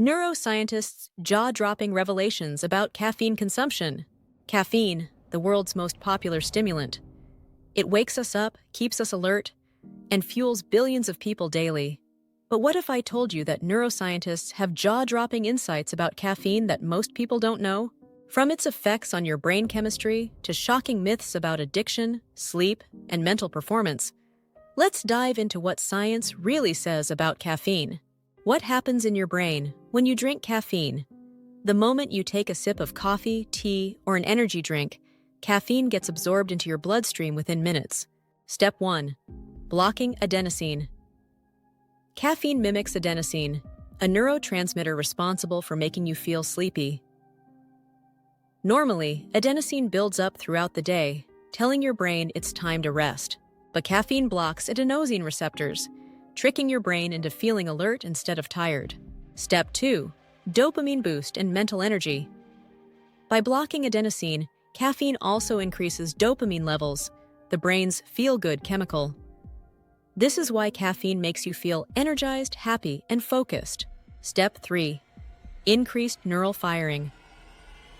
Neuroscientists' jaw-dropping revelations about caffeine consumption. Caffeine, the world's most popular stimulant. It wakes us up, keeps us alert, and fuels billions of people daily. But what if I told you that neuroscientists have jaw-dropping insights about caffeine that most people don't know? From its effects on your brain chemistry to shocking myths about addiction, sleep, and mental performance, let's dive into what science really says about caffeine. What happens in your brain when you drink caffeine? The moment you take a sip of coffee, tea, or an energy drink, caffeine gets absorbed into your bloodstream within minutes. Step 1. Blocking adenosine. Caffeine mimics adenosine, a neurotransmitter responsible for making you feel sleepy. Normally, adenosine builds up throughout the day, telling your brain it's time to rest. But caffeine blocks adenosine receptors, tricking your brain into feeling alert instead of tired. Step 2. Dopamine boost and mental energy. By blocking adenosine, caffeine also increases dopamine levels, the brain's feel-good chemical. This is why caffeine makes you feel energized, happy, and focused. Step 3. Increased neural firing.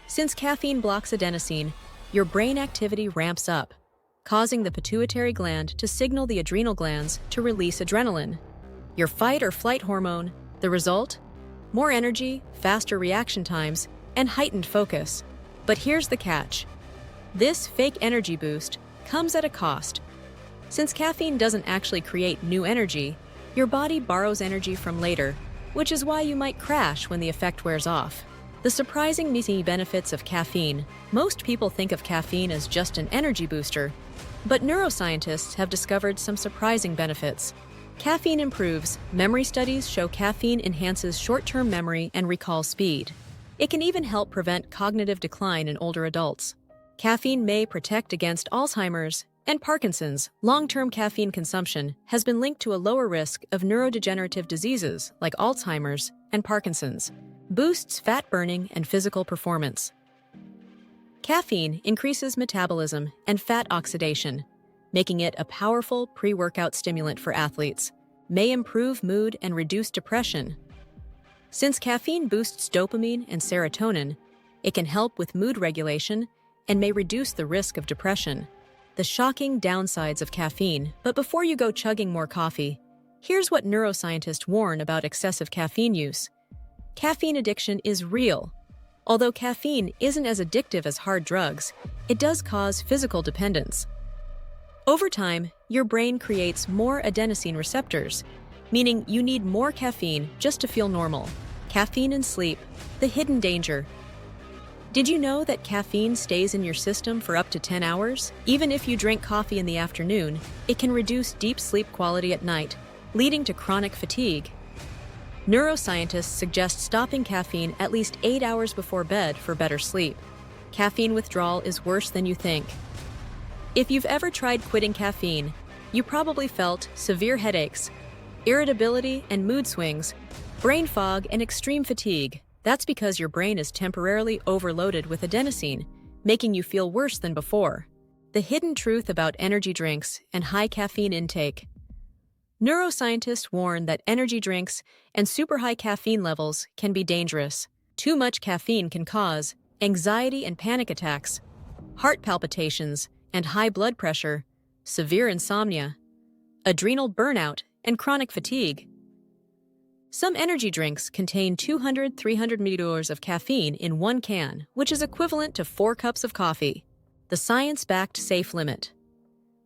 Since caffeine blocks adenosine, your brain activity ramps up, causing the pituitary gland to signal the adrenal glands to release adrenaline, your fight or flight hormone. The result? More energy, faster reaction times, and heightened focus. But here's the catch. This fake energy boost comes at a cost. Since caffeine doesn't actually create new energy, your body borrows energy from later, which is why you might crash when the effect wears off. The surprising missing benefits of caffeine. Most people think of caffeine as just an energy booster, but neuroscientists have discovered some surprising benefits. Caffeine improves. Memory studies show caffeine enhances short-term memory and recall speed. It can even help prevent cognitive decline in older adults. Caffeine may protect against Alzheimer's and Parkinson's. Long-term caffeine consumption has been linked to a lower risk of neurodegenerative diseases like Alzheimer's and Parkinson's. Boosts fat burning and physical performance. Caffeine increases metabolism and fat oxidation, making it a powerful pre-workout stimulant for athletes. May improve mood and reduce depression. Since caffeine boosts dopamine and serotonin, it can help with mood regulation and may reduce the risk of depression. The shocking downsides of caffeine. But before you go chugging more coffee, here's what neuroscientists warn about excessive caffeine use. Caffeine addiction is real. Although caffeine isn't as addictive as hard drugs, it does cause physical dependence. Over time, your brain creates more adenosine receptors, meaning you need more caffeine just to feel normal. Caffeine and sleep, the hidden danger. Did you know that caffeine stays in your system for up to 10 hours? Even if you drink coffee in the afternoon, it can reduce deep sleep quality at night, leading to chronic fatigue. Neuroscientists suggest stopping caffeine at least 8 hours before bed for better sleep. Caffeine withdrawal is worse than you think. If you've ever tried quitting caffeine, you probably felt severe headaches, irritability and mood swings, brain fog and extreme fatigue. That's because your brain is temporarily overloaded with adenosine, making you feel worse than before. The hidden truth about energy drinks and high caffeine intake. Neuroscientists warn that energy drinks and super high caffeine levels can be dangerous. Too much caffeine can cause anxiety and panic attacks, heart palpitations and high blood pressure, severe insomnia, adrenal burnout, and chronic fatigue. Some energy drinks contain 200-300 milliliters of caffeine in one can, which is equivalent to 4 cups of coffee. The science-backed safe limit.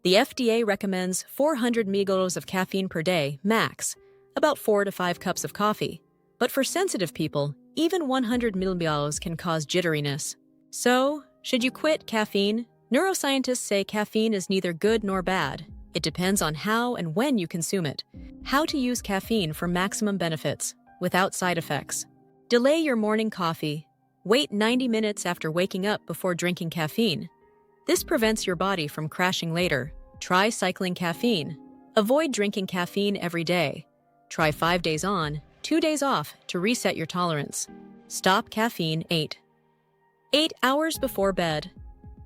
The FDA recommends 400 milliliters of caffeine per day, max, about 4 to 5 cups of coffee. But for sensitive people, even 100 milliliters can cause jitteriness. So, should you quit caffeine? Neuroscientists say caffeine is neither good nor bad. It depends on how and when you consume it. How to use caffeine for maximum benefits, without side effects. Delay your morning coffee. Wait 90 minutes after waking up before drinking caffeine. This prevents your body from crashing later. Try cycling caffeine. Avoid drinking caffeine every day. Try 5 days on, 2 days off to reset your tolerance. Stop caffeine 8 hours before bed.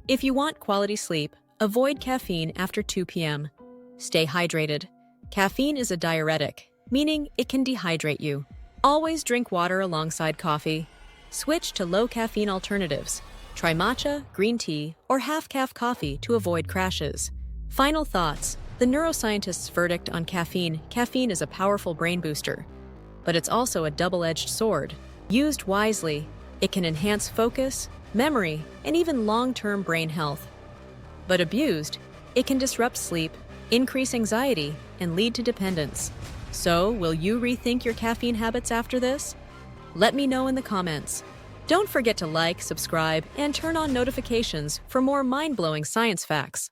If you want quality sleep, avoid caffeine after 2 p.m. Stay hydrated. Caffeine is a diuretic, meaning it can dehydrate you. Always drink water alongside coffee. Switch to low-caffeine alternatives. Try matcha, green tea, or half-caff coffee to avoid crashes. Final thoughts. The neuroscientists' verdict on caffeine. Caffeine is a powerful brain booster, but it's also a double-edged sword. Used wisely, it can enhance focus, memory, and even long-term brain health. But abused, it can disrupt sleep, increase anxiety, and lead to dependence. So, will you rethink your caffeine habits after this? Let me know in the comments. Don't forget to like, subscribe, and turn on notifications for more mind-blowing science facts.